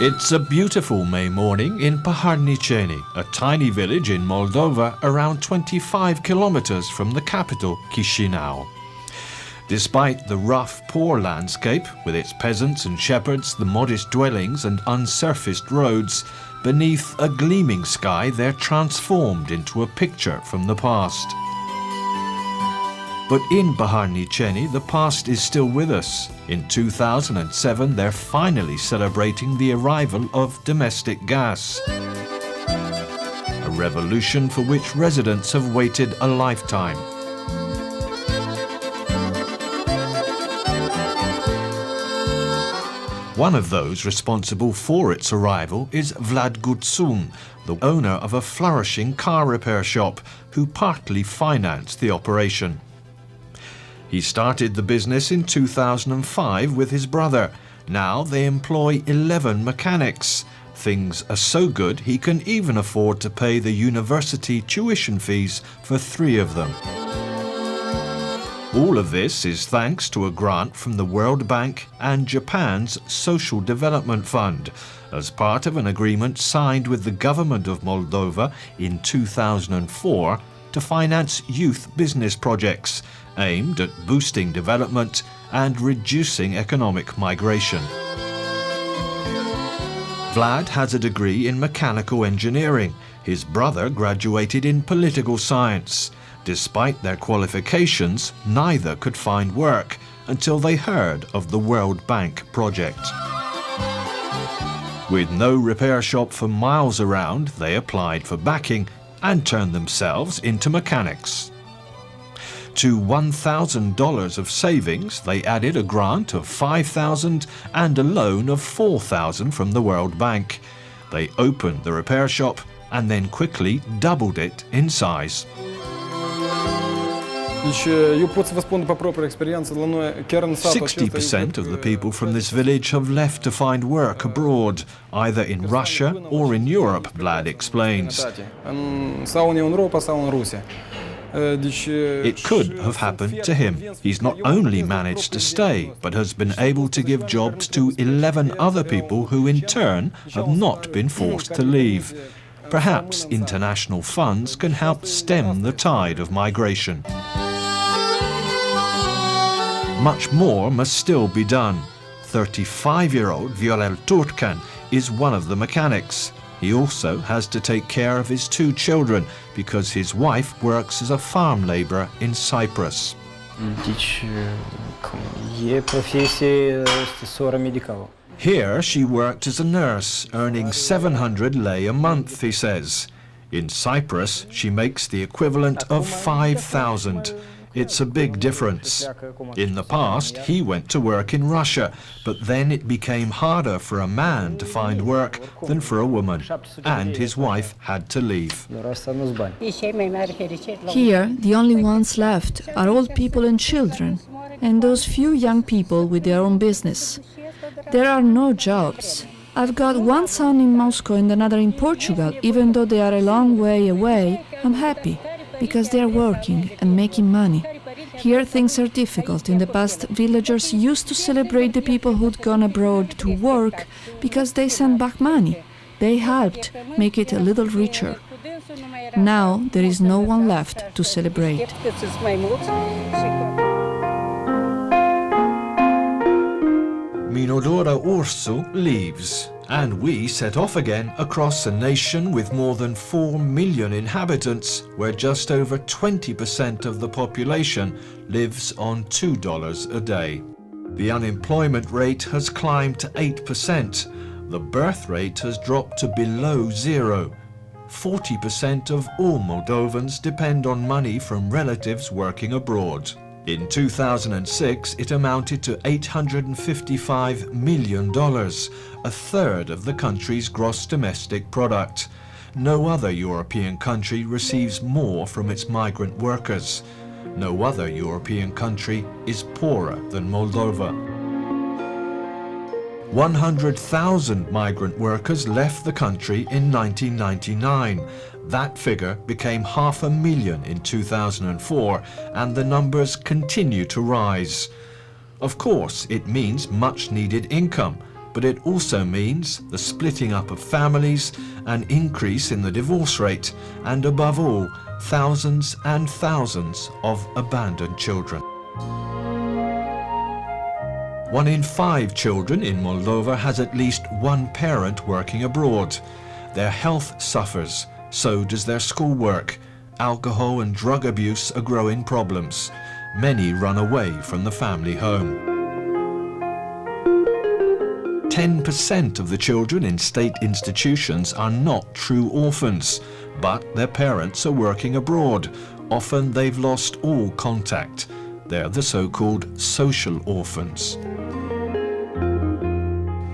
It's a beautiful May morning in Paharniceni, a tiny village in Moldova around 25 kilometers from the capital, Chisinau. Despite the rough, poor landscape, with its peasants and shepherds, the modest dwellings and unsurfaced roads, beneath a gleaming sky they're transformed into a picture from the past. But in Paharniceni, the past is still with us. In 2007, they're finally celebrating the arrival of domestic gas. A revolution for which residents have waited a lifetime. One of those responsible for its arrival is Vlad Gutsun, the owner of a flourishing car repair shop, who partly financed the operation. He started the business in 2005 with his brother. Now they employ 11 mechanics. Things are so good he can even afford to pay the university tuition fees for 3 of them. All of this is thanks to a grant from the World Bank and Japan's Social Development Fund, as part of an agreement signed with the government of Moldova in 2004 to finance youth business projects aimed at boosting development and reducing economic migration. Vlad has a degree in mechanical engineering. His brother graduated in political science. Despite their qualifications, neither could find work until they heard of the World Bank project. With no repair shop for miles around, they applied for backing and turned themselves into mechanics. To $1,000 of savings, they added a grant of $5,000 and a loan of $4,000 from the World Bank. They opened the repair shop and then quickly doubled it in size. 60% of the people from this village have left to find work abroad, either in Russia or in Europe, Vlad explains. It could have happened to him. He's not only managed to stay, but has been able to give jobs to 11 other people who in turn have not been forced to leave. Perhaps international funds can help stem the tide of migration. Much more must still be done. 35-year-old Viorel Turcan is one of the mechanics. He also has to take care of his 2 children because his wife works as a farm labourer in Cyprus. Here she worked as a nurse, earning 700 lei a month, he says. In Cyprus, she makes the equivalent of 5,000. It's a big difference. In the past, he went to work in Russia, but then it became harder for a man to find work than for a woman, and his wife had to leave. Here, the only ones left are old people and children, and those few young people with their own business. There are no jobs. I've got one son in Moscow and another in Portugal. Even though they are a long way away, I'm happy, because they are working and making money. Here things are difficult. In the past, villagers used to celebrate the people who'd gone abroad to work because they sent back money. They helped make it a little richer. Now there is no one left to celebrate. Minodora Ursu leaves, and we set off again across a nation with more than 4 million inhabitants, where just over 20% of the population lives on $2 a day. The unemployment rate has climbed to 8%. The birth rate has dropped to below 0. 40% of all Moldovans depend on money from relatives working abroad. In 2006, it amounted to $855 million, a third of the country's gross domestic product. No other European country receives more from its migrant workers. No other European country is poorer than Moldova. 100,000 migrant workers left the country in 1999. That figure became 500,000 in 2004, and the numbers continue to rise. Of course, it means much needed income, but it also means the splitting up of families, an increase in the divorce rate, and above all, thousands and thousands of abandoned children. 1 in 5 children in Moldova has at least one parent working abroad. Their health suffers, so does their schoolwork. Alcohol and drug abuse are growing problems. Many run away from the family home. 10% of the children in state institutions are not true orphans, but their parents are working abroad. Often they've lost all contact. They're the so-called social orphans.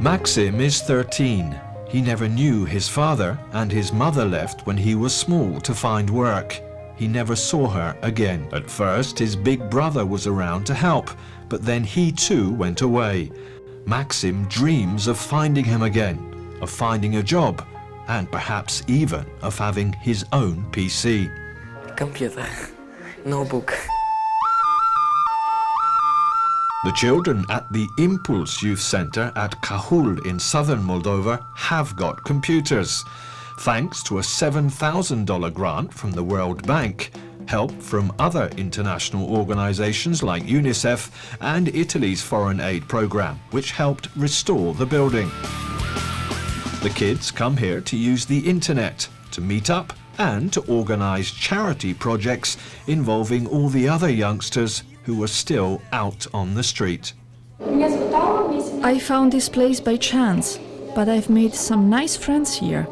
Maxim is 13. He never knew his father, and his mother left when he was small to find work. He never saw her again. At first, his big brother was around to help, but then he too went away. Maxim dreams of finding him again, of finding a job, and perhaps even of having his own PC. Computer, notebook. The children at the Impulse Youth Center at Cahul in southern Moldova have got computers. Thanks to a $7,000 grant from the World Bank, help from other international organizations like UNICEF and Italy's foreign aid program, which helped restore the building. The kids come here to use the internet, to meet up and to organize charity projects involving all the other youngsters who are still out on the street. I found this place by chance, but I've made some nice friends here.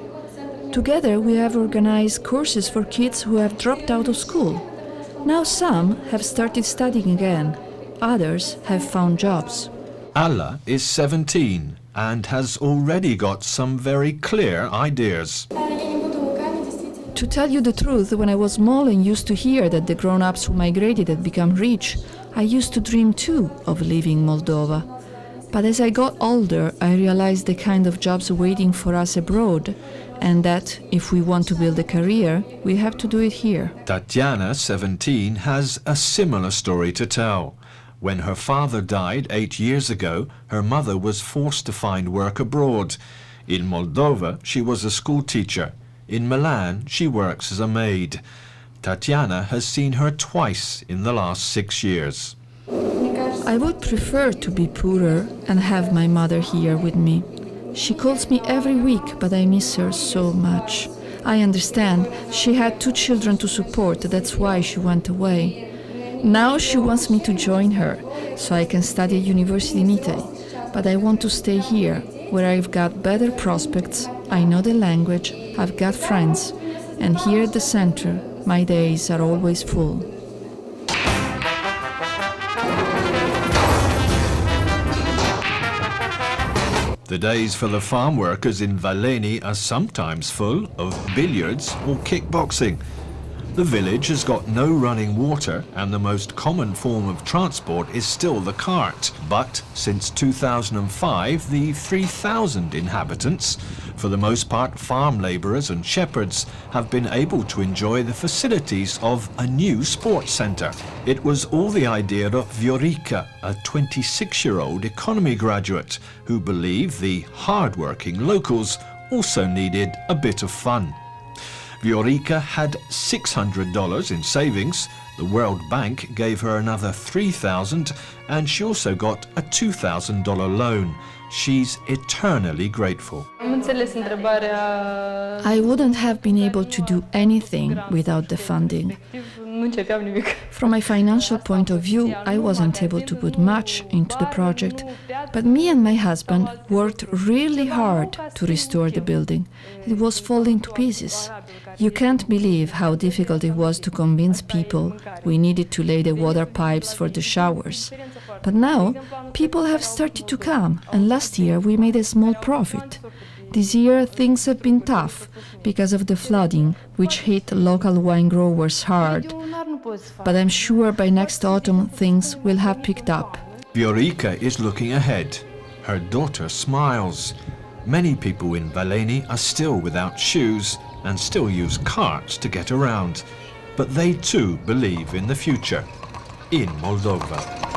Together we have organized courses for kids who have dropped out of school. Now some have started studying again, others have found jobs. Alla is 17 and has already got some very clear ideas. To tell you the truth, when I was small and used to hear that the grown-ups who migrated had become rich, I used to dream too of leaving Moldova. But as I got older, I realized the kind of jobs waiting for us abroad, and that if we want to build a career, we have to do it here. Tatiana, 17, has a similar story to tell. When her father died 8 years ago, her mother was forced to find work abroad. In Moldova, she was a school teacher. In Milan, she works as a maid. Tatiana has seen her twice in the last 6 years. I would prefer to be poorer and have my mother here with me. She calls me every week, but I miss her so much. I understand. She had 2 children to support, that's why she went away. Now she wants me to join her, so I can study at university in Italy. But I want to stay here, where I've got better prospects, I know the language, I've got friends, and here at the center, my days are always full. The days for the farm workers in Valeni are sometimes full of billiards or kickboxing. The village has got no running water, and the most common form of transport is still the cart. But since 2005, the 3,000 inhabitants, for the most part farm labourers and shepherds, have been able to enjoy the facilities of a new sports centre. It was all the idea of Viorica, a 26-year-old economy graduate, who believed the hard-working locals also needed a bit of fun. Viorica had $600 in savings. The World Bank gave her another $3,000, and she also got a $2,000 loan. She's eternally grateful. I wouldn't have been able to do anything without the funding. From a financial point of view, I wasn't able to put much into the project, but me and my husband worked really hard to restore the building. It was falling to pieces. You can't believe how difficult it was to convince people we needed to lay the water pipes for the showers. But now, people have started to come, and last year we made a small profit. This year things have been tough because of the flooding, which hit local wine growers hard. But I'm sure by next autumn things will have picked up. Viorica is looking ahead. Her daughter smiles. Many people in Valeni are still without shoes and still use carts to get around. But they too believe in the future in Moldova.